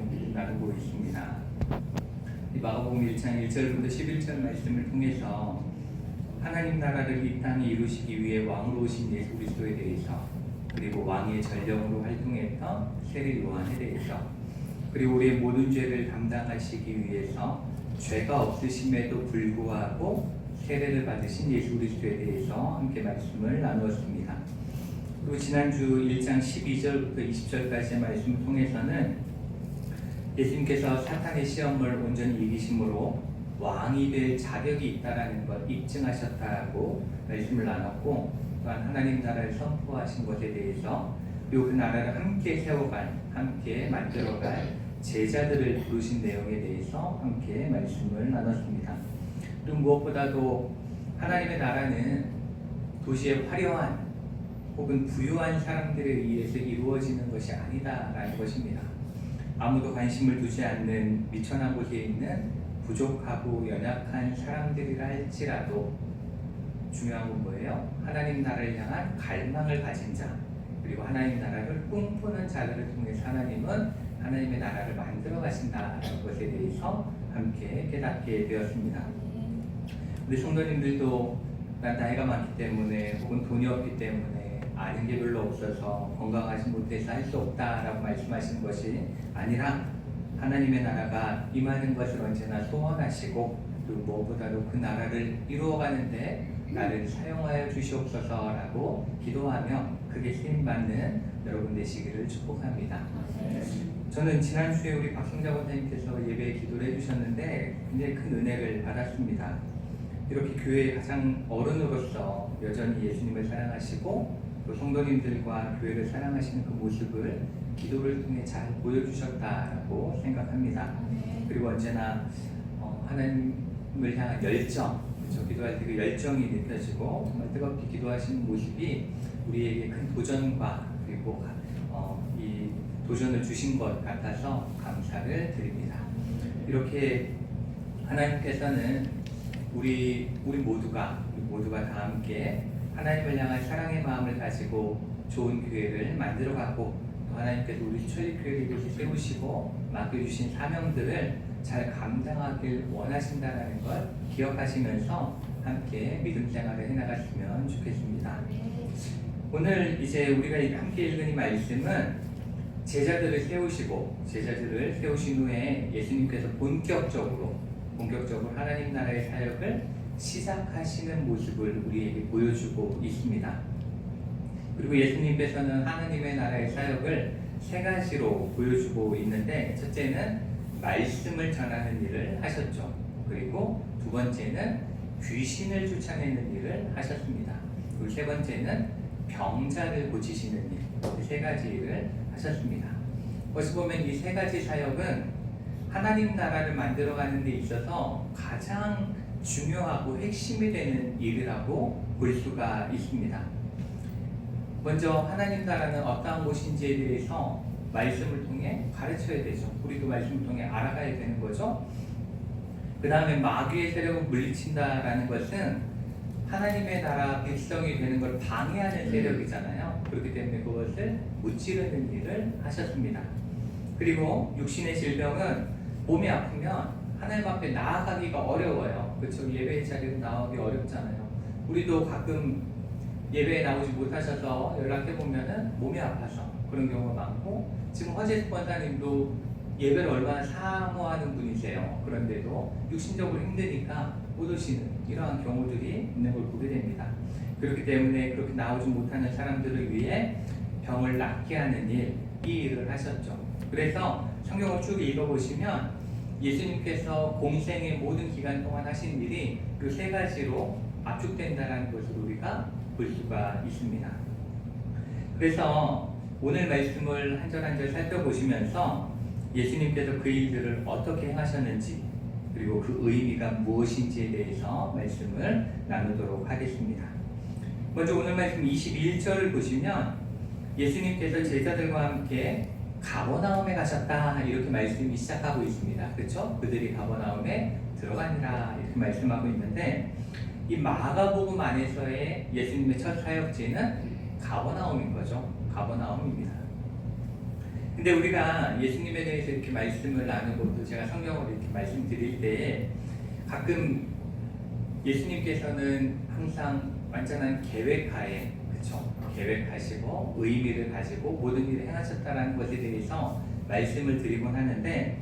계속 나누고 있습니다. 마가복음 1장 1절부터 11절 말씀을 통해서 하나님 나라를 이 땅에 이루시기 위해 왕으로 오신 예수 그리스도에 대해서, 그리고 왕의 전령으로 활동했던 세례 요한에 대해서, 그리고 우리의 모든 죄를 담당하시기 위해서 죄가 없으심에도 불구하고 세례를 받으신 예수 그리스도에 대해서 함께 말씀을 나누었습니다. 그리고 지난주 1장 12절부터 20절까지의 말씀을 통해서는 예수님께서 사탄의 시험을 온전히 이기심으로 왕이 될 자격이 있다라는 것 입증하셨다고 말씀을 나눴고, 또한 하나님 나라를 선포하신 것에 대해서, 그리고 그 나라를 함께 세워갈, 함께 만들어갈 제자들을 부르신 내용에 대해서 함께 말씀을 나눴습니다. 그리고 무엇보다도 하나님의 나라는 도시의 화려한 혹은 부유한 사람들에 의해서 이루어지는 것이 아니다라는 것입니다. 아무도 관심을 두지 않는 미천한 곳에 있는 부족하고 연약한 사람들이라 할지라도 중요한 건 뭐예요? 하나님 나라를 향한 갈망을 가진 자, 그리고 하나님 나라를 꿈꾸는 자들을 통해서 하나님은 하나님의 나라를 만들어 가신다는 것에 대해서 함께 깨닫게 되었습니다. 우리 성도님들도 난 나이가 많기 때문에 혹은 돈이 없기 때문에 아는 게 별로 없어서 건강하지 못해서 할 수 없다라고 말씀하시는 것이 아니라, 하나님의 나라가 임하는 것을 언제나 소원하시고, 그리고 무엇보다도 그 나라를 이루어가는데 나를 사용하여 주시옵소서라고 기도하며 크게 쓰임받는 여러분 되시기를 축복합니다. 저는 지난주에 우리 박성자 권사님께서 예배에 기도를 해주셨는데 굉장히 큰 은혜를 받았습니다. 이렇게 교회의 가장 어른으로서 여전히 예수님을 사랑하시고 또 성도님들과 교회를 사랑하시는 그 모습을 기도를 통해 잘 보여주셨다라고 생각합니다. 그리고 언제나 하나님을 향한 열정, 그렇죠? 기도할 때 그 열정이 느껴지고 정말 뜨겁게 기도하시는 모습이 우리에게 큰 도전과 그리고 이 도전을 주신 것 같아서 감사를 드립니다. 이렇게 하나님께서는 우리 모두가 다 함께 하나님을 향한 사랑의 마음을 가지고 좋은 교회를 만들어가고, 또 하나님께서 우리 천리교회를 이렇게 세우시고 맡겨주신 사명들을 잘 감당하길 원하신다는 걸 기억하시면서 함께 믿음 생활을 해나갔으면 좋겠습니다. 오늘 이제 우리가 함께 읽은 이 말씀은 제자들을 세우신 후에 예수님께서 본격적으로 하나님 나라의 사역을 시작하시는 모습을 우리에게 보여주고 있습니다. 그리고 예수님께서는 하나님의 나라의 사역을 세 가지로 보여주고 있는데, 첫째는 말씀을 전하는 일을 하셨죠. 그리고 두 번째는 귀신을 쫓아내는 일을 하셨습니다. 그리고 세 번째는 병자를 고치시는 일, 이 세 가지 일을 하셨습니다. 어찌 보면 이 세 가지 사역은 하나님 나라를 만들어가는 데 있어서 가장 중요하고 핵심이 되는 일이라고 볼 수가 있습니다. 먼저 하나님 나라는 어떠한 곳인지에 대해서 말씀을 통해 가르쳐야 되죠. 우리도 말씀을 통해 알아가야 되는 거죠. 그 다음에 마귀의 세력을 물리친다라는 것은 하나님의 나라 백성이 되는 걸 방해하는 세력이잖아요. 그렇기 때문에 그것을 무찌르는 일을 하셨습니다. 그리고 육신의 질병은 몸이 아프면 하나님 앞에 나아가기가 어려워요. 그렇죠? 예배 자리로 나오기 어렵잖아요. 우리도 가끔 예배에 나오지 못하셔서 연락해보면은 몸이 아파서 그런 경우가 많고, 지금 허재수 권사님도 예배를 얼마나 사모하는 분이세요. 그런데도 육신적으로 힘드니까 못 오시는 이러한 경우들이 있는 걸 보게 됩니다. 그렇기 때문에 그렇게 나오지 못하는 사람들을 위해 병을 낫게 하는 일, 이 일을 하셨죠. 그래서 성경을 쭉 읽어보시면 예수님께서 공생의 모든 기간 동안 하신 일이 그 세 가지로 압축된다는 것을 우리가 볼 수가 있습니다. 그래서 오늘 말씀을 한 절 한 절 살펴보시면서 예수님께서 그 일들을 어떻게 행하셨는지, 그리고 그 의미가 무엇인지에 대해서 말씀을 나누도록 하겠습니다. 먼저 오늘 말씀 21절을 보시면 예수님께서 제자들과 함께 가버나움에 가셨다, 이렇게 말씀이 시작하고 있습니다. 그렇죠? 그들이 가버나움에 들어가니라, 이렇게 말씀하고 있는데, 이 마가복음 안에서의 예수님의 첫 사역지는 가버나움인 거죠. 가버나움입니다. 근데 우리가 예수님에 대해서 이렇게 말씀을 나누고 또 제가 성경으로 이렇게 말씀드릴 때 가끔 예수님께서는 항상 완전한 계획하에, 그쵸? 계획하시고 의미를 가지고 모든 일을 행하셨다는 것에 대해서 말씀을 드리곤 하는데,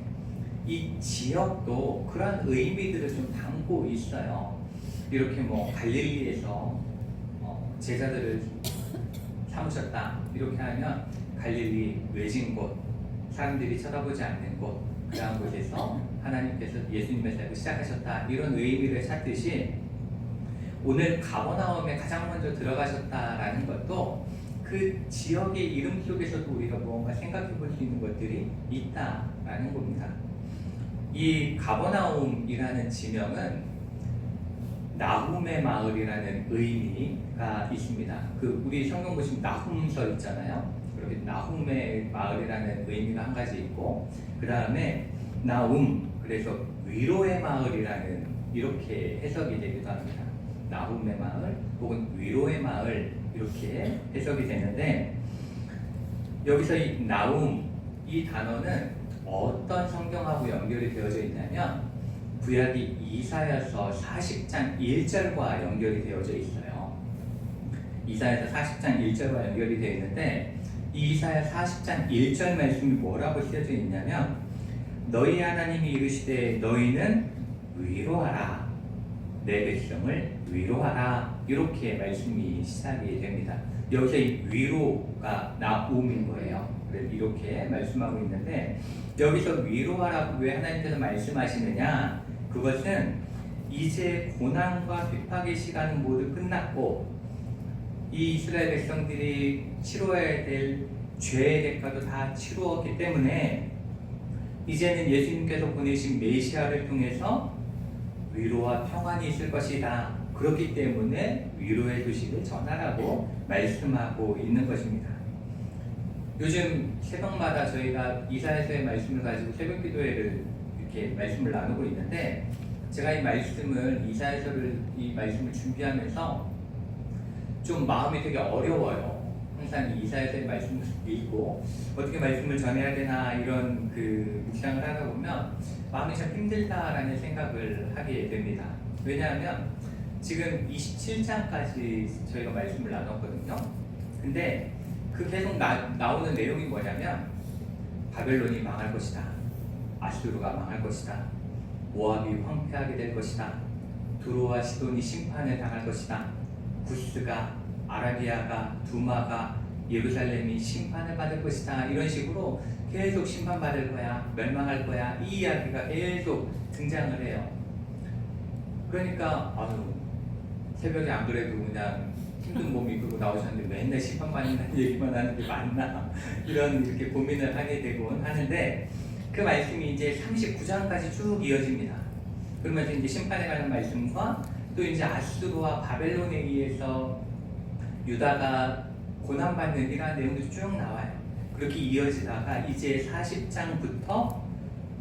이 지역도 그런 의미들을 좀 담고 있어요. 이렇게 뭐 갈릴리에서 제자들을 삼으셨다 이렇게 하면 갈릴리 외진 곳, 사람들이 쳐다보지 않는 곳, 그러한 곳에서 하나님께서 예수님의 사역을 시작하셨다 이런 의미를 찾듯이, 오늘 가버나움에 가장 먼저 들어가셨다라는 것도 그 지역의 이름 속에서도 우리가 무언가 생각해 볼 수 있는 것들이 있다라는 겁니다. 이 가버나움이라는 지명은 나훔의 마을이라는 의미가 있습니다. 그 우리 성경 보시면 나훔서 있잖아요. 그렇게 나훔의 마을이라는 의미가 한 가지 있고, 그 다음에 나움, 그래서 위로의 마을이라는 이렇게 해석이 되기도 합니다. 나훔의 마을 혹은 위로의 마을 이렇게 해석이 되는데, 여기서 이 나움 이 단어는 어떤 성경하고 연결이 되어져 있냐면 구약이 이사야서 40장 1절과 연결이 되어져 있어요. 이사야서 40장 1절과 연결이 되어 있는데, 이 이사야 40장 1절 말씀이 뭐라고 쓰여져 있냐면, 너희 하나님이 이르시되 너희는 위로하라, 내 백성을 위로하라, 이렇게 말씀이 시작이 됩니다. 여기서 이 위로가 나움인 거예요. 그래서 이렇게 말씀하고 있는데, 여기서 위로하라고 왜 하나님께서 말씀하시느냐, 그것은 이제 고난과 핍박의 시간은 모두 끝났고 이 이스라엘 백성들이 치러야 될 죄의 대가도 다 치루었기 때문에 이제는 예수님께서 보내신 메시아를 통해서 위로와 평안이 있을 것이다. 그렇기 때문에 위로의 소식을 전하라고 말씀하고 있는 것입니다. 요즘 새벽마다 저희가 이사야서의 말씀을 가지고 새벽 기도회를 이렇게 말씀을 나누고 있는데, 제가 이 말씀을 이 말씀을 준비하면서 좀 마음이 되게 어려워요. 항상 이 이사야서의 말씀을 읽고 어떻게 말씀을 전해야 되나 이런 그 묵상을 하다 보면 마음이 참 힘들다라는 생각을 하게 됩니다. 왜냐하면 지금 27장까지 저희가 말씀을 나눴거든요. 근데 그 계속 나오는 내용이 뭐냐면, 바벨론이 망할 것이다, 아수르가 망할 것이다, 모압이 황폐하게 될 것이다, 두로와 시돈이 심판을 당할 것이다, 구스가, 아라비아가, 두마가, 예루살렘이 심판을 받을 것이다, 이런 식으로 계속 심판받을 거야, 멸망할 거야, 이 이야기가 계속 등장을 해요. 그러니까 새벽에 안 그래도 그냥 힘든 몸 이끌고 나오셨는데 맨날 심판받는다는 얘기만 하는 게 맞나, 이런 이렇게 고민을 하게 되곤 하는데, 그 말씀이 이제 39장까지 쭉 이어집니다. 그러면서 이제 심판에 관한 말씀과 또 이제 아수르와 바벨론에 의해서 유다가 고난받는 이러한 내용들이 쭉 나와요. 그렇게 이어지다가 이제 40장부터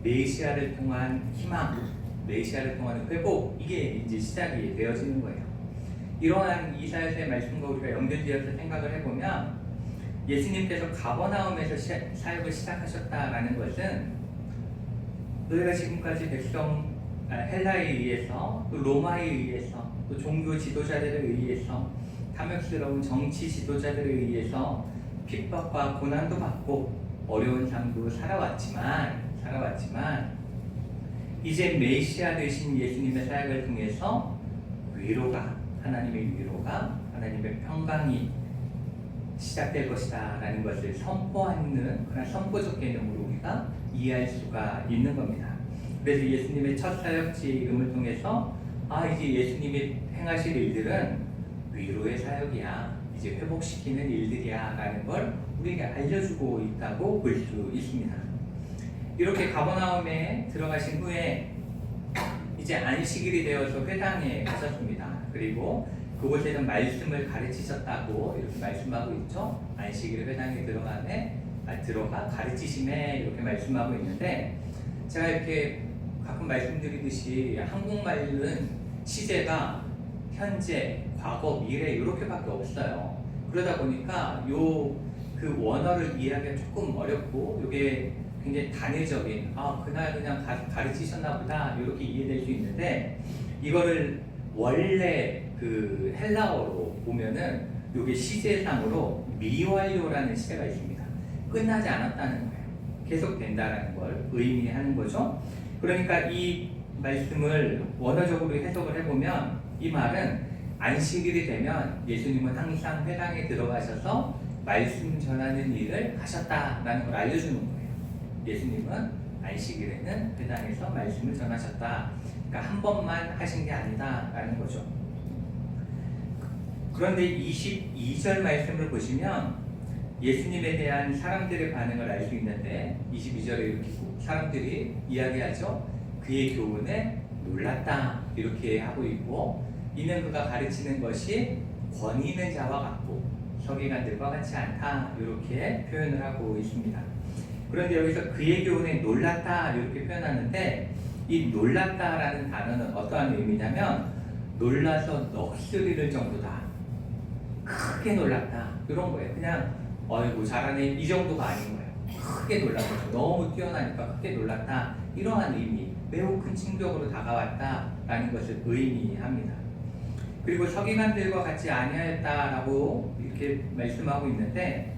메시아를 통한 희망, 메시아를 통한 회복, 이게 이제 시작이 되어지는 거예요. 이러한 이사야서의 말씀과 우리가 연결되어서 생각을 해보면, 예수님께서 가버나움에서 사역을 시작하셨다라는 것은 너희가 지금까지 헬라에 의해서, 또 로마에 의해서, 또 종교 지도자들에 의해서, 탐욕스러운 정치 지도자들에 의해서 핍박과 고난도 받고 어려운 삶도 살아왔지만 이제 메시아 되신 예수님의 사역을 통해서 하나님의 위로가, 하나님의 평강이 시작될 것이다 라는 것을 선포하는 그런 선포적 개념으로 우리가 이해할 수가 있는 겁니다. 그래서 예수님의 첫 사역지임을 통해서 이제 예수님이 행하실 일들은 위로의 사역이야, 이제 회복시키는 일들이야 라는 걸 우리에게 알려주고 있다고 볼 수 있습니다. 이렇게 가버나움에 들어가신 후에 이제 안식일이 되어서 회당에 가셨습니다. 그리고 그곳에서 말씀을 가르치셨다고 이렇게 말씀하고 있죠. 안식일 회당에 들어가 가르치심에 이렇게 말씀하고 있는데, 제가 이렇게 가끔 말씀드리듯이 한국말은 시제가 현재, 과거, 미래 이렇게밖에 없어요. 그러다 보니까 요 그 원어를 이해하기가 조금 어렵고 이게 굉장히 단회적인 그날 그냥 가르치셨나 보다 이렇게 이해될 수 있는데 이거를 원래 그 헬라어로 보면은 이게 시제상으로 미완료라는 시제가 있습니다. 끝나지 않았다는 거예요. 계속된다라는 걸 의미하는 거죠. 그러니까 이 말씀을 원어적으로 해석을 해보면 이 말은 안식일이 되면 예수님은 항상 회당에 들어가셔서 말씀 전하는 일을 하셨다라는 걸 알려주는 거예요. 예수님은 안식일에는 회당에서 말씀을 전하셨다. 그러니까 한 번만 하신 게 아니다라는 거죠. 그런데 22절 말씀을 보시면 예수님에 대한 사람들의 반응을 알 수 있는데 22절에 이렇게 사람들이 이야기하죠. 그의 교훈에 놀랐다 이렇게 하고 있고 이는 그가 가르치는 것이 권위 있는 자와 같고 서기관들과 같지 않다 이렇게 표현을 하고 있습니다. 그런데 여기서 그의 교훈에 놀랐다 이렇게 표현하는데 이 놀랐다라는 단어는 어떠한 의미냐면 놀라서 넋을 정도다, 크게 놀랐다 이런 거예요. 그냥 어이구 잘하네 이 정도가 아닌 거예요. 크게 놀랐다, 너무 뛰어나니까 크게 놀랐다 이러한 의미, 매우 큰 충격으로 다가왔다라는 것을 의미합니다. 그리고 서기관들과 같이 아니하였다라고 이렇게 말씀하고 있는데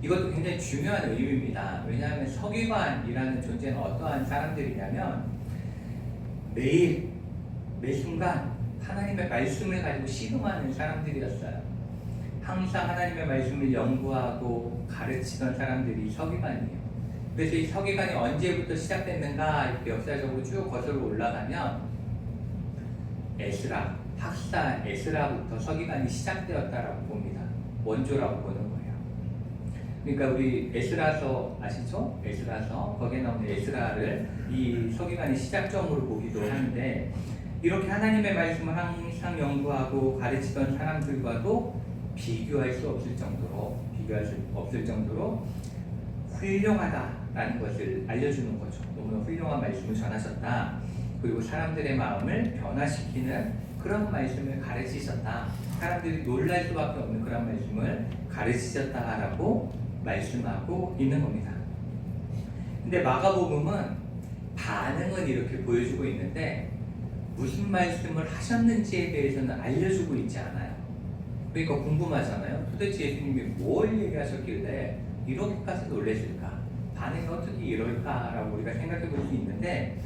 이것도 굉장히 중요한 의미입니다. 왜냐하면 서기관이라는 존재는 어떠한 사람들이냐면 매일 매 순간 하나님의 말씀을 가지고 씨름하는 사람들이었어요. 항상 하나님의 말씀을 연구하고 가르치던 사람들이 서기관이에요. 그래서 이 서기관이 언제부터 시작됐는가 이렇게 역사적으로 쭉 거슬러 올라가면 에스라, 학사 에스라부터 서기관이 시작되었다라고 봅니다. 원조라고 보는 거예요. 그러니까 우리 에스라서 아시죠? 에스라서 거기에 나오는 에스라를 이 서기관의 시작점으로 보기도 하는데 이렇게 하나님의 말씀을 항상 연구하고 가르치던 사람들과도 비교할 수 없을 정도로 훌륭하다라는 것을 알려주는 거죠. 너무나 훌륭한 말씀을 전하셨다. 그리고 사람들의 마음을 변화시키는 그런 말씀을 가르치셨다. 사람들이 놀랄 수밖에 없는 그런 말씀을 가르치셨다라고 말씀하고 있는 겁니다. 근데 마가복음은 반응은 이렇게 보여주고 있는데 무슨 말씀을 하셨는지에 대해서는 알려주고 있지 않아요. 그러니까 궁금하잖아요. 도대체 예수님이 뭘 얘기하셨길래 이렇게까지 놀랬을까? 반응이 어떻게 이럴까라고 우리가 생각해 볼 수 있는데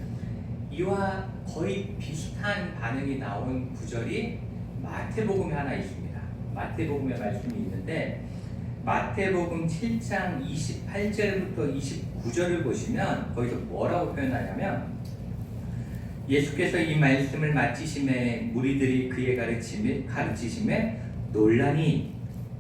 이와 거의 비슷한 반응이 나온 구절이 마태복음에 하나 있습니다. 마태복음의 말씀이 있는데 마태복음 7장 28절부터 29절을 보시면 거기서 뭐라고 표현하냐면 예수께서 이 말씀을 마치심에 무리들이 그의 가르치심에 놀라니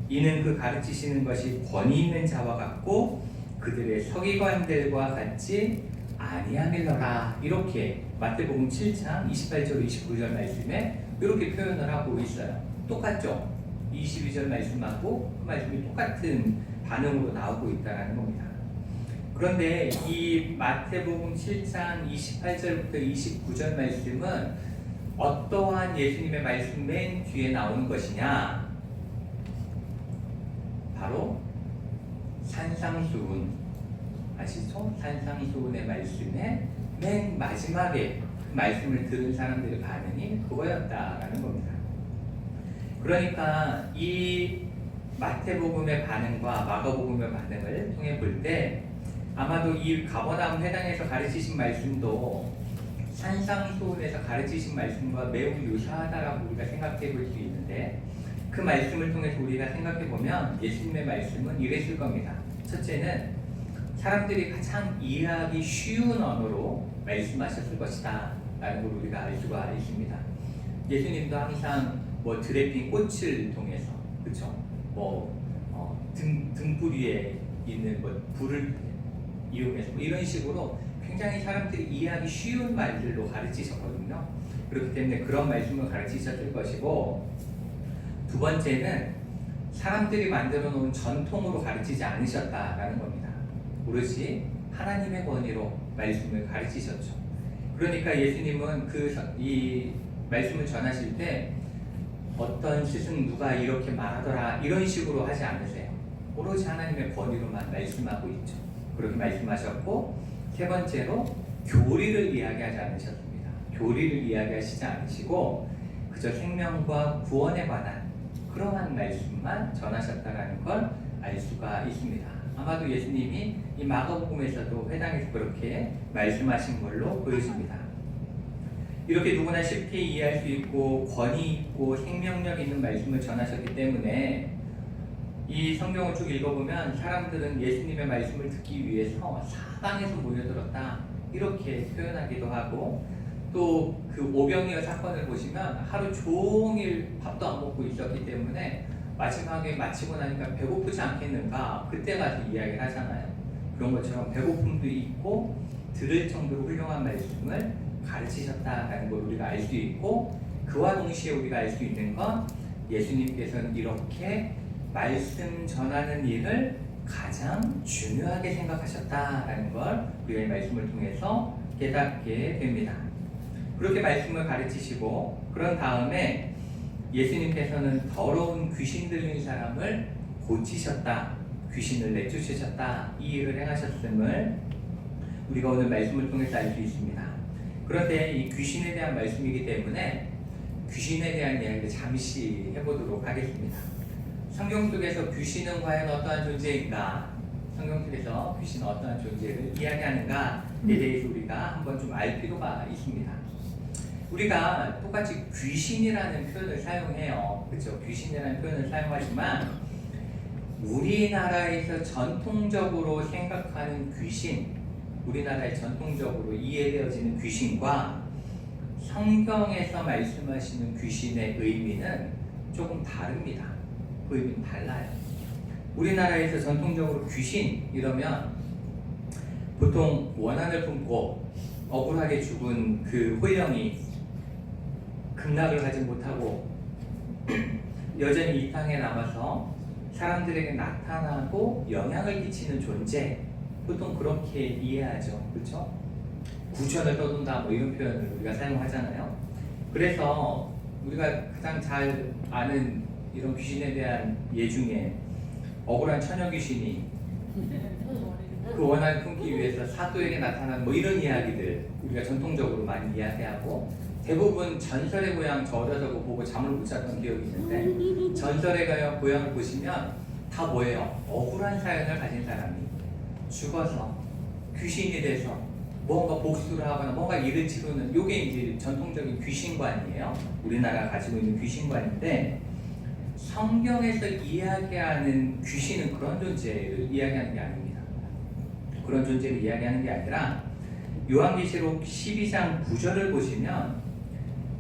이는 그 가르치시는 것이 권위 있는 자와 같고 그들의 서기관들과 같이 아니함일러라. 이렇게 마태복음 7장 28절 29절 말씀에 이렇게 표현을 하고 있어요. 똑같죠? 22절 말씀하고 그 말씀이 똑같은 반응으로 나오고 있다는 겁니다. 그런데 이 마태복음 7장 28절부터 29절 말씀은 어떠한 예수님의 말씀 맨 뒤에 나오는 것이냐? 바로 산상수훈 아시죠? 산상수훈의 말씀에 맨 마지막에 그 말씀을 들은 사람들의 반응이 그거였다라는 겁니다. 그러니까 이 마태복음의 반응과 마가복음의 반응을 통해 볼 때 아마도 이 가버나움 회당에서 가르치신 말씀도 산상수훈에서 가르치신 말씀과 매우 유사하다라고 우리가 생각해 볼 수 있는데 그 말씀을 통해서 우리가 생각해 보면 예수님의 말씀은 이랬을 겁니다. 첫째는 사람들이 가장 이해하기 쉬운 언어로 말씀하셨을 것이다 라는 걸 우리가 알 수가 있습니다. 예수님도 항상 드레핀 꽃을 통해서 그렇죠? 등불 위에 있는 불을 이용해서 이런 식으로 굉장히 사람들이 이해하기 쉬운 말들로 가르치셨거든요. 그렇기 때문에 그런 말씀을 가르치셨을 것이고 두 번째는 사람들이 만들어 놓은 전통으로 가르치지 않으셨다라는 겁니다. 오롯이 하나님의 권위로 말씀을 가르치셨죠. 그러니까 예수님은 이 말씀을 전하실 때 어떤 스승 누가 이렇게 말하더라 이런 식으로 하지 않으세요. 오로지 하나님의 권위로만 말씀하고 있죠. 그렇게 말씀하셨고, 세 번째로 교리를 이야기하지 않으셨습니다. 교리를 이야기하시지 않으시고 그저 생명과 구원에 관한 그러한 말씀만 전하셨다는 걸 알 수가 있습니다. 아마도 예수님이 이 마가복음에서도 회당에서 그렇게 말씀하신 걸로 보여집니다. 이렇게 누구나 쉽게 이해할 수 있고 권위 있고 생명력 있는 말씀을 전하셨기 때문에 이 성경을 쭉 읽어보면 사람들은 예수님의 말씀을 듣기 위해서 사방에서 모여들었다 이렇게 표현하기도 하고, 또 그 오병이어 사건을 보시면 하루 종일 밥도 안 먹고 있었기 때문에 마지막에 마치고 나니까 배고프지 않겠는가 그때 가서 이야기를 하잖아요. 그런 것처럼 배고픔도 있고 들을 정도로 훌륭한 말씀을 가르치셨다라는 걸 우리가 알 수 있고, 그와 동시에 우리가 알 수 있는 건 예수님께서는 이렇게 말씀 전하는 일을 가장 중요하게 생각하셨다라는 걸 우리가 이 말씀을 통해서 깨닫게 됩니다. 그렇게 말씀을 가르치시고 그런 다음에 예수님께서는 더러운 귀신 들린 사람을 고치셨다, 귀신을 내쫓으셨다, 이 일을 행하셨음을 우리가 오늘 말씀을 통해서 알 수 있습니다. 그런데 이 귀신에 대한 말씀이기 때문에 귀신에 대한 이야기를 잠시 해보도록 하겠습니다. 성경 속에서 귀신은 과연 어떠한 존재인가? 성경 속에서 귀신은 어떠한 존재를 이야기하는가에 대해서 우리가 한번 좀 알 필요가 있습니다. 우리가 똑같이 귀신이라는 표현을 사용해요. 그렇죠? 귀신이라는 표현을 사용하지만 우리나라에서 전통적으로 생각하는 귀신, 우리나라에 전통적으로 이해되어지는 귀신과 성경에서 말씀하시는 귀신의 의미는 조금 다릅니다. 그 의미는 달라요. 우리나라에서 전통적으로 귀신 이러면 보통 원한을 품고 억울하게 죽은 그 호령이 극락을 가지 못하고 여전히 이 땅에 남아서 사람들에게 나타나고 영향을 끼치는 존재, 보통 그렇게 이해하죠. 그렇죠? 구천을 떠돈다 뭐 이런 표현을 우리가 사용하잖아요. 그래서 우리가 가장 잘 아는 이런 귀신에 대한 예 중에 억울한 처녀 귀신이 그 원한을 품기 위해서 사도에게 나타난 뭐 이런 이야기들 우리가 전통적으로 많이 이야기하고, 대부분 전설의 고향 저 어려서 보고 잠을 못 잤던 기억이 있는데, 전설의 고향을 보시면 다 뭐예요? 억울한 사연을 가진 사람이 죽어서 귀신이 돼서 뭔가 복수를 하거나 뭔가 일을 치르는, 요게 이제 전통적인 귀신관이에요. 우리나라가 가지고 있는 귀신관인데, 성경에서 이야기하는 귀신은 그런 존재를 이야기하는 게 아닙니다. 그런 존재를 이야기하는 게 아니라 요한계시록 12장 9절을 보시면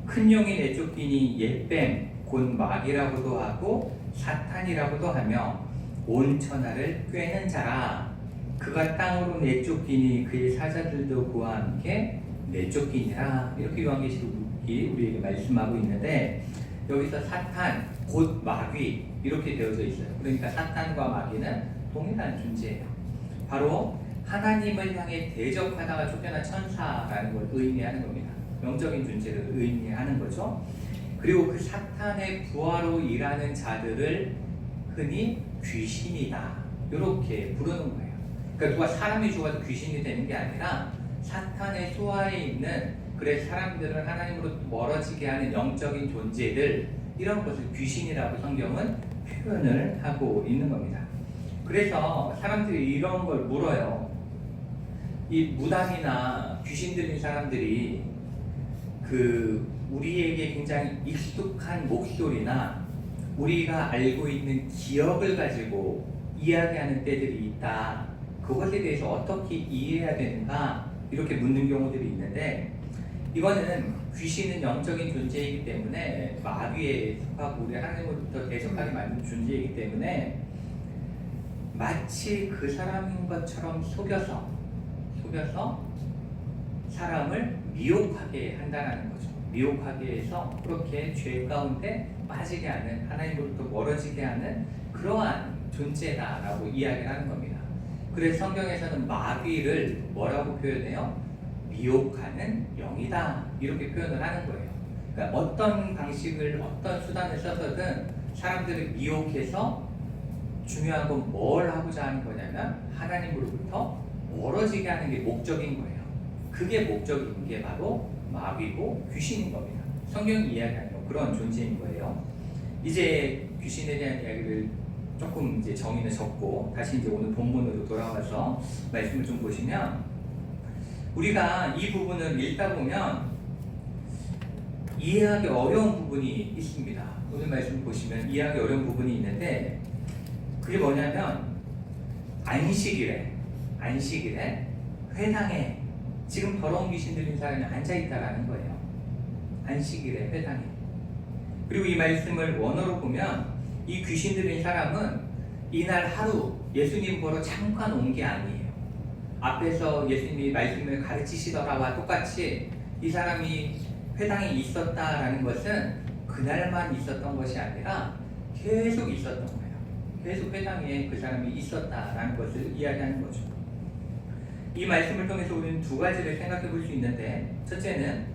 큰 용이 내쫓기니 옛뱀 곧 마귀라고도 하고 사탄이라고도 하며 온 천하를 꿰는 자라. 그가 땅으로 내쫓기니 그의 사자들도 그와 함께 내쫓기니라. 이렇게 요한계시록이 우리에게 말씀하고 있는데, 여기서 사탄 곧 마귀 이렇게 되어져 있어요. 그러니까 사탄과 마귀는 동일한 존재예요. 바로 하나님을 향해 대적하다가 쫓겨난 천사라는 걸 의미하는 겁니다. 영적인 존재를 의미하는 거죠. 그리고 그 사탄의 부하로 일하는 자들을 흔히 귀신이다 이렇게 부르는 거예요. 그러니까 누가 사람이 죽어도 귀신이 되는 게 아니라 사탄의 수하에 있는, 그래 사람들을 하나님으로부터 멀어지게 하는 영적인 존재들, 이런 것을 귀신이라고 성경은 표현을 하고 있는 겁니다. 그래서 사람들이 이런 걸 물어요. 이 무당이나 귀신 들린 사람들이 우리에게 굉장히 익숙한 목소리나 우리가 알고 있는 기억을 가지고 이야기하는 때들이 있다. 그것에 대해서 어떻게 이해해야 되는가 이렇게 묻는 경우들이 있는데, 이거는 귀신은 영적인 존재이기 때문에 마귀에 속하고 우리 하나님으로부터 대적하게 만든 존재이기 때문에 마치 그 사람인 것처럼 속여서 사람을 미혹하게 한다는 거죠. 미혹하게 해서 그렇게 죄 가운데 빠지게 하는, 하나님으로부터 멀어지게 하는 그러한 존재다라고 이야기를 하는 겁니다. 그래서 성경에서는 마귀를 뭐라고 표현해요? 미혹하는 영이다 이렇게 표현을 하는 거예요. 그러니까 어떤 방식을 어떤 수단을 써서든 사람들을 미혹해서 중요한 건 뭘 하고자 하는 거냐면 하나님으로부터 멀어지게 하는 게 목적인 거예요. 그게 목적인 게 바로 마귀고 귀신인 겁니다. 성경이 이야기하는 그런 존재인 거예요. 이제 귀신에 대한 이야기를 조금 이제 정의는 적고 다시 이제 오늘 본문으로 돌아와서 말씀을 좀 보시면 우리가 이 부분을 읽다 보면 이해하기 어려운 부분이 있습니다. 오늘 말씀 보시면 이해하기 어려운 부분이 있는데 그게 뭐냐면 안식일에 회당에 지금 더러운 귀신 들린 사람이 앉아있다라는 거예요. 안식일에 회당에. 그리고 이 말씀을 원어로 보면 이 귀신 들린 사람은 이날 하루 예수님 보러 잠깐 온 게 아니에요. 앞에서 예수님이 말씀을 가르치시더라와 똑같이 이 사람이 회당에 있었다라는 것은 그날만 있었던 것이 아니라 계속 있었던 거예요. 계속 회당에 그 사람이 있었다라는 것을 이야기하는 거죠. 이 말씀을 통해서 우리는 두 가지를 생각해 볼 수 있는데 첫째는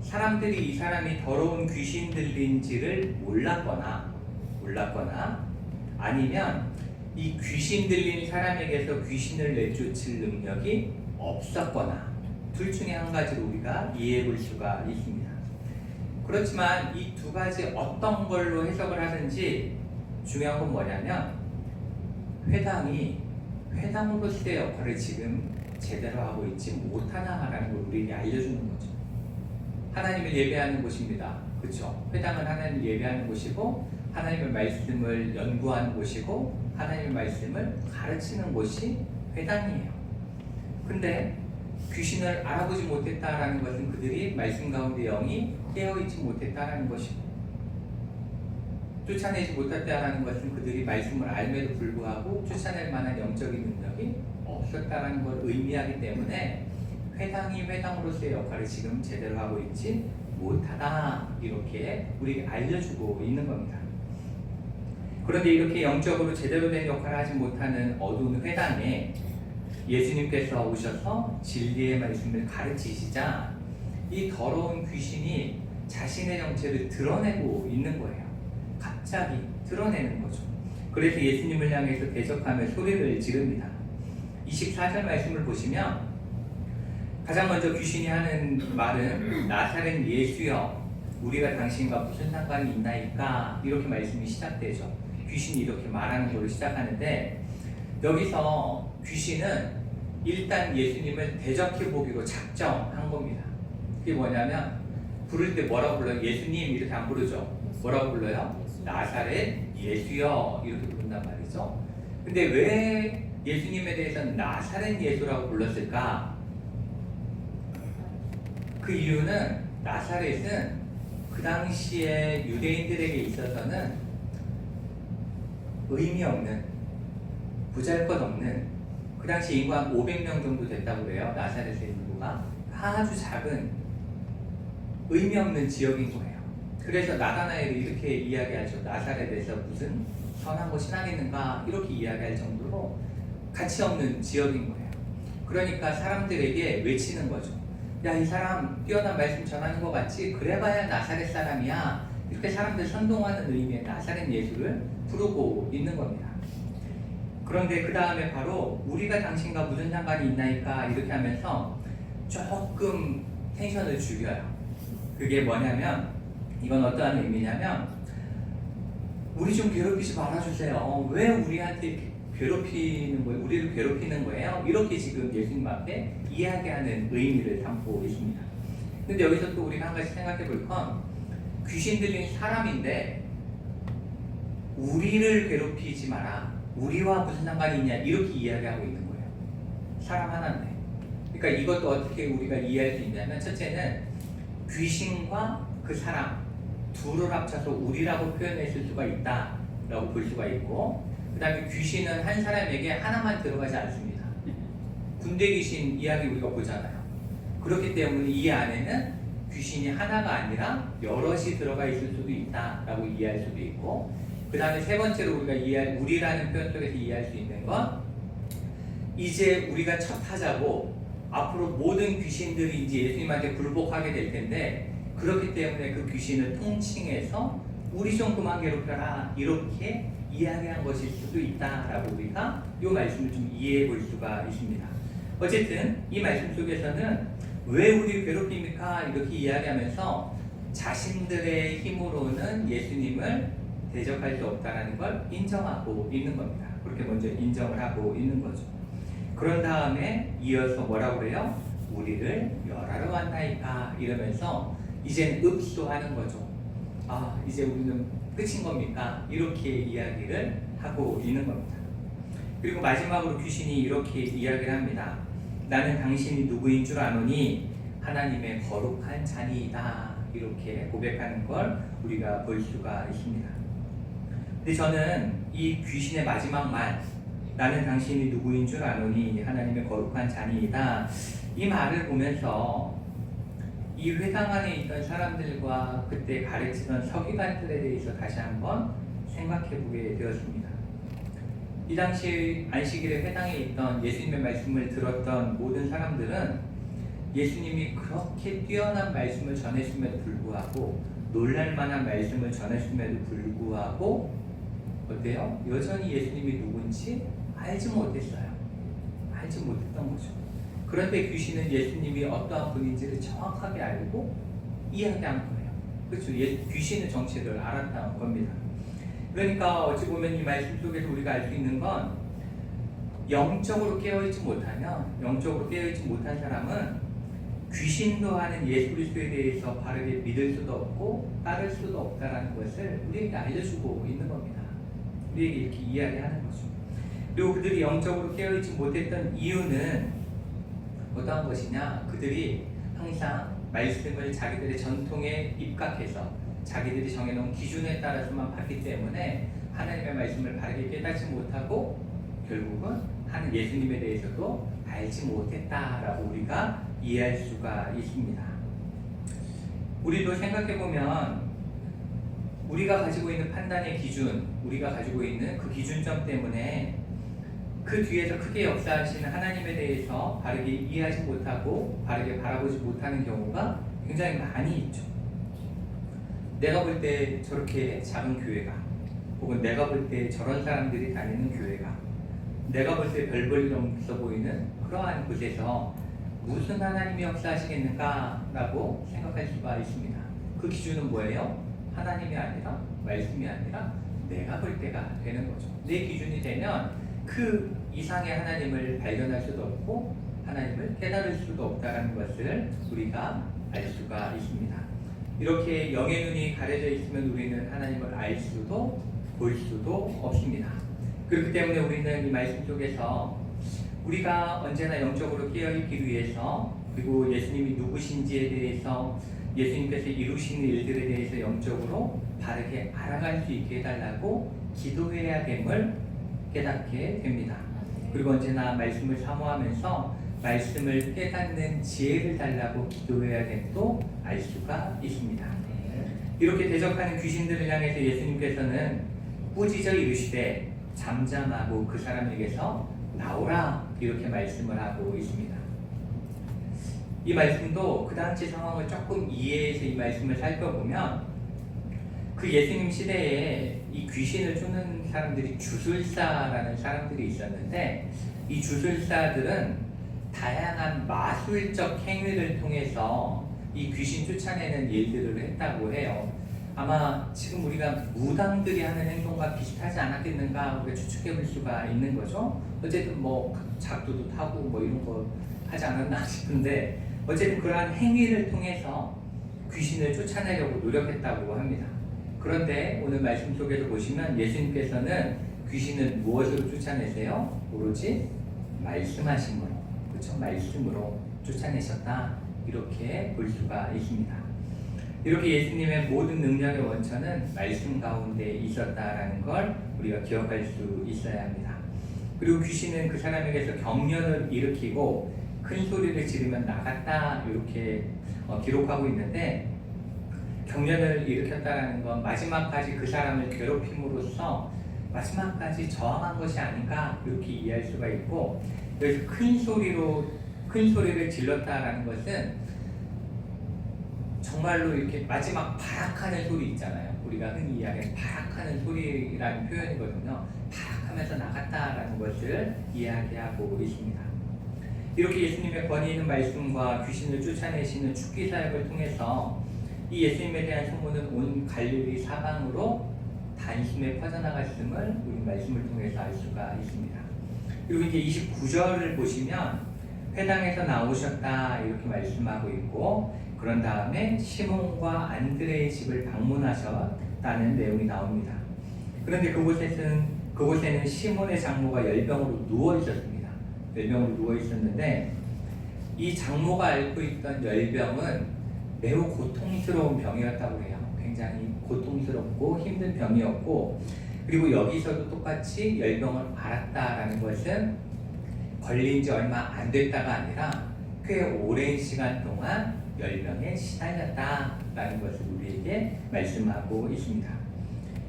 사람들이 이 사람이 더러운 귀신 들린지를 몰랐거나 아니면 이 귀신 들린 사람에게서 귀신을 내쫓을 능력이 없었거나 둘 중에 한 가지로 우리가 이해해 볼 수가 있습니다. 그렇지만 이 두 가지 어떤 걸로 해석을 하든지 중요한 건 뭐냐면 회당으로서의 역할을 지금 제대로 하고 있지 못하나라는 걸 우리에게 알려주는 거죠. 하나님을 예배하는 곳입니다. 그렇죠? 회당은 하나님을 예배하는 곳이고 하나님의 말씀을 연구하는 곳이고 하나님의 말씀을 가르치는 곳이 회당이에요. 근데 귀신을 알아보지 못했다라는 것은 그들이 말씀 가운데 영이 깨어있지 못했다라는 것이고 쫓아내지 못했다라는 것은 그들이 말씀을 알매도 불구하고 쫓아낼 만한 영적인 능력이 없었다라는 걸 의미하기 때문에 회당이 회당으로서의 역할을 지금 제대로 하고 있지 못하다 이렇게 우리에게 알려주고 있는 겁니다. 그런데 이렇게 영적으로 제대로 된 역할을 하지 못하는 어두운 회당에 예수님께서 오셔서 진리의 말씀을 가르치시자 이 더러운 귀신이 자신의 정체를 드러내고 있는 거예요. 갑자기 드러내는 거죠. 그래서 예수님을 향해서 대적하며 소리를 지릅니다. 24절 말씀을 보시면 가장 먼저 귀신이 하는 말은 나사렛 예수여 우리가 당신과 무슨 상관이 있나이까 이렇게 말씀이 시작되죠. 귀신이 이렇게 말하는 걸로 시작하는데 여기서 귀신은 일단 예수님을 대적해 보기로 작정한 겁니다. 그게 뭐냐면 부를 때 뭐라고 불러요? 예수님 이렇게 안 부르죠. 뭐라고 불러요? 나사렛 예수여 이렇게 부른단 말이죠. 근데 왜 예수님에 대해서는 나사렛 예수라고 불렀을까? 그 이유는 나사렛은 그 당시에 유대인들에게 있어서는 의미 없는, 보잘것없는, 그 당시 인구 한 500명 정도 됐다고 그래요. 나사렛의 인구가 아주 작은 의미 없는 지역인 거예요. 그래서 나다나엘이 이렇게 이야기하죠. 나사렛에서 무슨 선한 곳이 나겠는가 이렇게 이야기할 정도로 가치 없는 지역인 거예요. 그러니까 사람들에게 외치는 거죠. 야, 이 사람 뛰어난 말씀 전하는 것 같지? 그래봐야 나사렛 사람이야. 이렇게 사람들 선동하는 의미의 나사렛 예수를 부르고 있는 겁니다. 그런데 그 다음에 바로 우리가 당신과 무슨 상관이 있나이까 이렇게 하면서 조금 텐션을 죽여요. 그게 뭐냐면 이건 어떠한 의미냐면 우리 좀 괴롭히지 말아주세요. 왜 우리한테 괴롭히는 거예요? 우리를 괴롭히는 거예요? 이렇게 지금 예수님 앞에 이야기하는 의미를 담고 있습니다. 근데 여기서 또 우리가 한 가지 생각해 볼 건 귀신 들린 사람인데 우리를 괴롭히지 마라. 우리와 무슨 상관이 있냐 이렇게 이야기하고 있는 거예요. 사람 하나인데. 그러니까 이것도 어떻게 우리가 이해할 수 있냐면 첫째는 귀신과 그 사람 둘을 합쳐서 우리라고 표현했을 수가 있다라고 볼 수가 있고 그 다음에 귀신은 한 사람에게 하나만 들어가지 않습니다. 군대 귀신 이야기 우리가 보잖아요. 그렇기 때문에 이 안에는 귀신이 하나가 아니라 여럿이 들어가 있을 수도 있다라고 이해할 수도 있고 그 다음에 세 번째로 우리가 우리라는 표현 속에서 이해할 수 있는 건 이제 우리가 첫 하자고 앞으로 모든 귀신들이 이제 예수님한테 굴복하게 될 텐데 그렇기 때문에 그 귀신을 통칭해서 우리 좀 그만 괴롭혀라 이렇게 이야기한 것일 수도 있다라고 우리가 이 말씀을 좀 이해해 볼 수가 있습니다. 어쨌든 이 말씀 속에서는 왜 우리 괴롭힙니까? 이렇게 이야기하면서 자신들의 힘으로는 예수님을 대적할 수 없다는 걸 인정하고 있는 겁니다. 그렇게 먼저 인정을 하고 있는 거죠. 그런 다음에 이어서 뭐라고 그래요? 우리를 멸하러 왔나이까 이러면서 이제는 읍소하는 거죠. 아, 이제 우리는 끝인 겁니까? 이렇게 이야기를 하고 있는 겁니다. 그리고 마지막으로 귀신이 이렇게 이야기를 합니다. 나는 당신이 누구인 줄 아노니 하나님의 거룩한 자니이다. 이렇게 고백하는 걸 우리가 볼 수가 있습니다. 근데 저는 이 귀신의 마지막 말, 나는 당신이 누구인 줄 아노니 하나님의 거룩한 자니이다. 이 말을 보면서 이 회당 안에 있던 사람들과 그때 가르치던 서기관들에 대해서 다시 한번 생각해 보게 되었습니다. 이 당시 안식일에 회당에 있던 예수님의 말씀을 들었던 모든 사람들은 예수님이 그렇게 뛰어난 말씀을 전했음에도 불구하고 놀랄만한 말씀을 전했음에도 불구하고 어때요? 여전히 예수님이 누군지 알지 못했어요. 알지 못했던 거죠. 그런데 귀신은 예수님이 어떠한 분인지를 정확하게 알고 이야기한 거예요. 그렇죠? 귀신의 정체를 알았다는 겁니다. 그러니까 어찌 보면 이 말씀 속에서 우리가 알 수 있는 건 영적으로 깨어있지 못한 사람은 귀신도 하는 예수 그리스도에 대해서 바르게 믿을 수도 없고 따를 수도 없다는 것을 우리에게 알려주고 있는 겁니다. 우리에게 이렇게 이야기하는 거죠. 그리고 그들이 영적으로 깨어있지 못했던 이유는 어떠한 것이냐? 그들이 항상 말씀을 자기들의 전통에 입각해서 자기들이 정해놓은 기준에 따라서만 봤기 때문에 하나님의 말씀을 바르게 깨닫지 못하고 결국은 하는 예수님에 대해서도 알지 못했다라고 우리가 이해할 수가 있습니다. 우리도 생각해보면 우리가 가지고 있는 판단의 기준, 우리가 가지고 있는 그 기준점 때문에 그 뒤에서 크게 역사하시는 하나님에 대해서 바르게 이해하지 못하고 바르게 바라보지 못하는 경우가 굉장히 많이 있죠. 내가 볼 때 저렇게 작은 교회가, 혹은 내가 볼 때 저런 사람들이 다니는 교회가, 내가 볼 때 별 볼 일 없어 보이는 그러한 곳에서 무슨 하나님이 역사하시겠는가 라고 생각할 수가 있습니다. 그 기준은 뭐예요? 하나님이 아니라, 말씀이 아니라 내가 볼 때가 되는 거죠. 내 기준이 되면 그 이상의 하나님을 발견할 수도 없고 하나님을 깨달을 수도 없다는 것을 우리가 알 수가 있습니다. 이렇게 영의 눈이 가려져 있으면 우리는 하나님을 알 수도 볼 수도 없습니다. 그렇기 때문에 우리는 이 말씀 속에서 우리가 언제나 영적으로 깨어있기 위해서, 그리고 예수님이 누구신지에 대해서, 예수님께서 이루시는 일들에 대해서 영적으로 바르게 알아갈 수 있게 해달라고 기도해야 됨을 깨닫게 됩니다. 그리고 언제나 말씀을 사모하면서 말씀을 깨닫는 지혜를 달라고 기도해야 됨도 알 수가 있습니다. 이렇게 대적하는 귀신들을 향해서 예수님께서는 꾸짖어 이르시되 잠잠하고 그 사람에게서 나오라, 이렇게 말씀을 하고 있습니다. 이 말씀도 그 당시 상황을 조금 이해해서 이 말씀을 살펴보면 그 예수님 시대에 이 귀신을 쫓는 사람들이 주술사라는 사람들이 있었는데, 이 주술사들은 다양한 마술적 행위를 통해서 이 귀신 쫓아내는 일들을 했다고 해요. 아마 지금 우리가 무당들이 하는 행동과 비슷하지 않았겠는가 우리가 추측해 볼 수가 있는 거죠. 어쨌든 뭐 작두도 타고 뭐 이런 거 하지 않았나 싶은데, 어쨌든 그러한 행위를 통해서 귀신을 쫓아내려고 노력했다고 합니다. 그런데 오늘 말씀 속에서 보시면 예수님께서는 귀신을 무엇으로 쫓아내세요? 오로지 말씀하심으로, 그렇죠? 말씀으로 쫓아내셨다, 이렇게 볼 수가 있습니다. 이렇게 예수님의 모든 능력의 원천은 말씀 가운데 있었다라는 걸 우리가 기억할 수 있어야 합니다. 그리고 귀신은 그 사람에게서 경련을 일으키고 큰 소리를 지르면 나갔다, 이렇게 기록하고 있는데, 경련을 일으켰다는 건 마지막까지 그 사람을 괴롭힘으로써 마지막까지 저항한 것이 아닌가, 이렇게 이해할 수가 있고, 그래서 큰 소리를 질렀다라는 것은 정말로 이렇게 마지막 발악하는 소리 있잖아요. 우리가 흔히 이야기하는 발악하는 소리라는 표현이거든요. 발악하면서 나갔다라는 것을 이야기하고 있습니다. 이렇게 예수님의 권위 있는 말씀과 귀신을 쫓아내시는 죽기 사역을 통해서 이 예수님에 대한 소문은 온 갈릴리 사방으로 단숨에 퍼져나갔음을 우리 말씀을 통해서 알 수가 있습니다. 그리고 이제 29절을 보시면 회당에서 나오셨다 이렇게 말씀하고 있고, 그런 다음에 시몬과 안드레의 집을 방문하셨다는 내용이 나옵니다. 그런데 그곳에는 시몬의 장모가 열병으로 누워 있었습니다. 열병으로 누워 있었는데 이 장모가 앓고 있던 열병은 매우 고통스러운 병이었다고 해요. 굉장히 고통스럽고 힘든 병이었고, 그리고 여기서도 똑같이 열병을 앓았다라는 것은 걸린 지 얼마 안 됐다가 아니라 꽤 오랜 시간 동안 열병에 시달렸다라는 것을 우리에게 말씀하고 있습니다.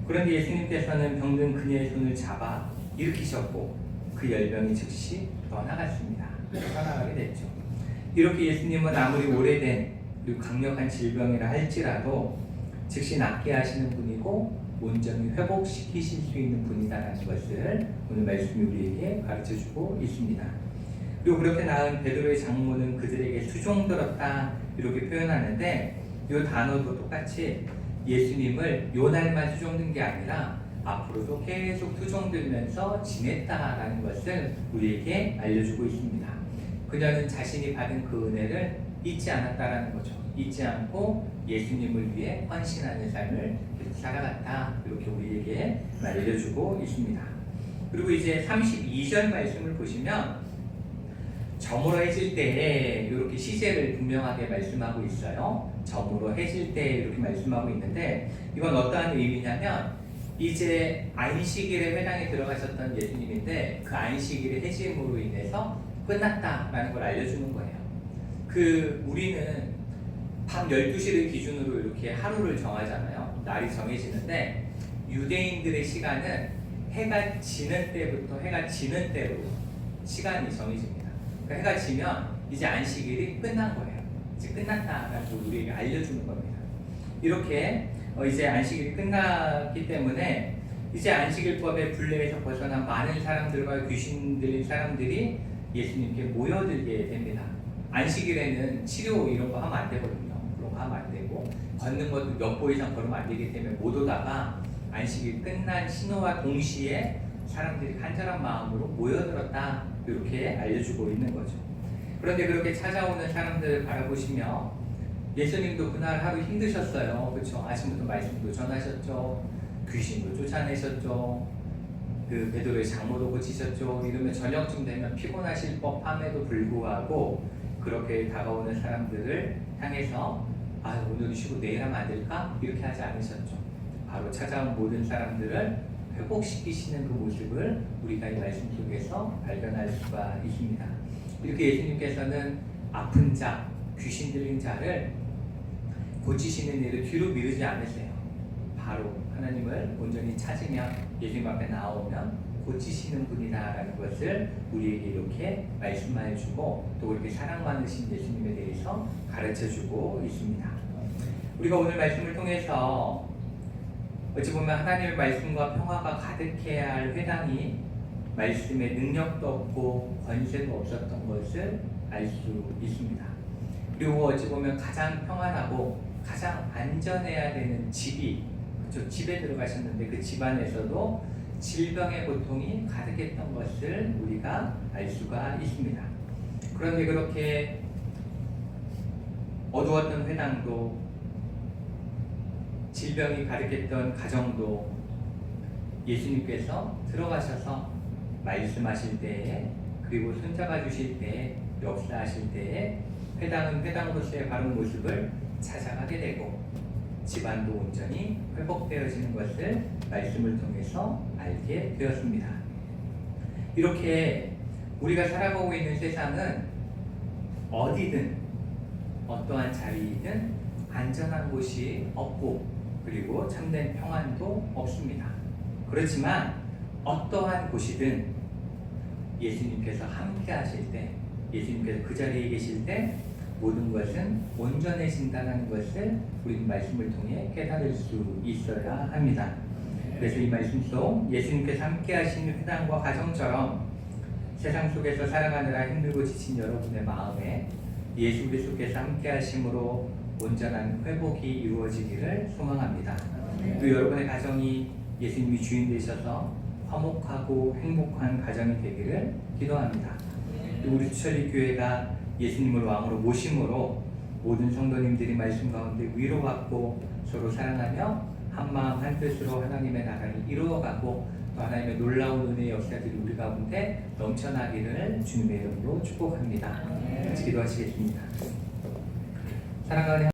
그런데 예수님께서는 병든 그녀의 손을 잡아 일으키셨고 그 열병이 즉시 떠나갔습니다. 떠나가게 됐죠. 이렇게 예수님은 아무리 오래된 그리고 강력한 질병이라 할지라도 즉시 낫게 하시는 분이고 온전히 회복시키실 수 있는 분이다라는 것을 오늘 말씀이 우리에게 가르쳐주고 있습니다. 그리고 그렇게 낳은 베드로의 장모는 그들에게 수종들었다 이렇게 표현하는데, 이 단어도 똑같이 예수님을 요 날만 수종든 게 아니라 앞으로도 계속 수종들면서 지냈다라는 것을 우리에게 알려주고 있습니다. 그녀는 자신이 받은 그 은혜를 잊지 않았다라는 거죠. 잊지 않고 예수님을 위해 헌신하는 삶을 계속 살아갔다 이렇게 우리에게 알려주고 있습니다. 그리고 이제 32절 말씀을 보시면 저물어 해질 때에 이렇게 시제를 분명하게 말씀하고 있어요. 저물어 해질 때 이렇게 말씀하고 있는데, 이건 어떠한 의미냐면 이제 안식일에 회당에 들어가셨던 예수님인데 그 안식일의 해짐으로 인해서 끝났다라는 걸 알려주는 거예요. 우리는 밤 12시를 기준으로 이렇게 하루를 정하잖아요. 날이 정해지는데 유대인들의 시간은 해가 지는 때부터 해가 지는 때로 시간이 정해집니다. 그러니까 해가 지면 이제 안식일이 끝난 거예요. 이제 끝났다라고 우리에게 알려주는 겁니다. 이렇게 이제 안식일이 끝났기 때문에 이제 안식일법의 굴레에서 벗어난 많은 사람들과 귀신 들린 사람들이 예수님께 모여들게 됩니다. 안식일에는 치료 이런 거 하면 안 되거든요. 그런 거 하면 안 되고 걷는 것도 몇 보 이상 걸으면 안 되기 때문에 못 오다가 안식일 끝난 신호와 동시에 사람들이 간절한 마음으로 모여들었다 이렇게 알려주고 있는 거죠. 그런데 그렇게 찾아오는 사람들을 바라보시며 예수님도 그날 하루 힘드셨어요. 그렇죠? 아침부터 말씀도 전하셨죠. 귀신도 쫓아내셨죠. 그 베드로의 장모도 고치셨죠. 이러면 저녁쯤 되면 피곤하실 법함에도 불구하고 그렇게 다가오는 사람들을 향해서 오늘은 쉬고 내일 하면 안 될까? 이렇게 하지 않으셨죠. 바로 찾아온 모든 사람들을 회복시키시는 그 모습을 우리가 이 말씀 속에서 발견할 수가 있습니다. 이렇게 예수님께서는 아픈 자, 귀신 들린 자를 고치시는 일을 뒤로 미루지 않으세요. 바로 하나님을 온전히 찾으면 예수님 앞에 나오면 고치시는 분이다라는 것을 우리에게 이렇게 말씀해주고 또 이렇게 사랑 많으신 예수님에 대해서 가르쳐주고 있습니다. 우리가 오늘 말씀을 통해서 어찌 보면 하나님의 말씀과 평화가 가득해야 할 회당이 말씀의 능력도 없고 권세도 없었던 것을 알 수 있습니다. 그리고 어찌 보면 가장 평안하고 가장 안전해야 되는 집이, 그렇죠? 집에 들어가셨는데 그 집안에서도 질병의 고통이 가득했던 것을 우리가 알 수가 있습니다. 그런데 그렇게 어두웠던 회당도, 질병이 가득했던 가정도 예수님께서 들어가셔서 말씀하실 때에, 그리고 손잡아 주실 때에, 역사하실 때에 회당은 회당으로서의 바른 모습을 찾아가게 되고 집안도 온전히 회복되어지는 것을 말씀을 통해서 알게 되었습니다. 이렇게 우리가 살아가고 있는 세상은 어디든 어떠한 자리이든 안전한 곳이 없고 그리고 참된 평안도 없습니다. 그렇지만 어떠한 곳이든 예수님께서 함께 하실 때, 예수님께서 그 자리에 계실 때 모든 것은 온전해진다는 것을 우리는 말씀을 통해 깨달을 수 있어야 합니다. 그래서 이 말씀 속 예수님께서 함께 하신 회당과 가정처럼 세상 속에서 살아가느라 힘들고 지친 여러분의 마음에 예수 그리스도께서 함께 하심으로 온전한 회복이 이루어지기를 소망합니다. 또 여러분의 가정이 예수님이 주인 되셔서 화목하고 행복한 가정이 되기를 기도합니다. 또 우리 주철리 교회가 예수님을 왕으로 모심으로 모든 성도님들이 말씀 가운데 위로받고 서로 사랑하며 한마음 한뜻으로 하나님의 나라를 이루어가고 또 하나님의 놀라운 은혜의 역사들이 우리 가운데 넘쳐나기를 주님의 이름으로 축복합니다. 같이 기도하시겠습니다. 사랑하는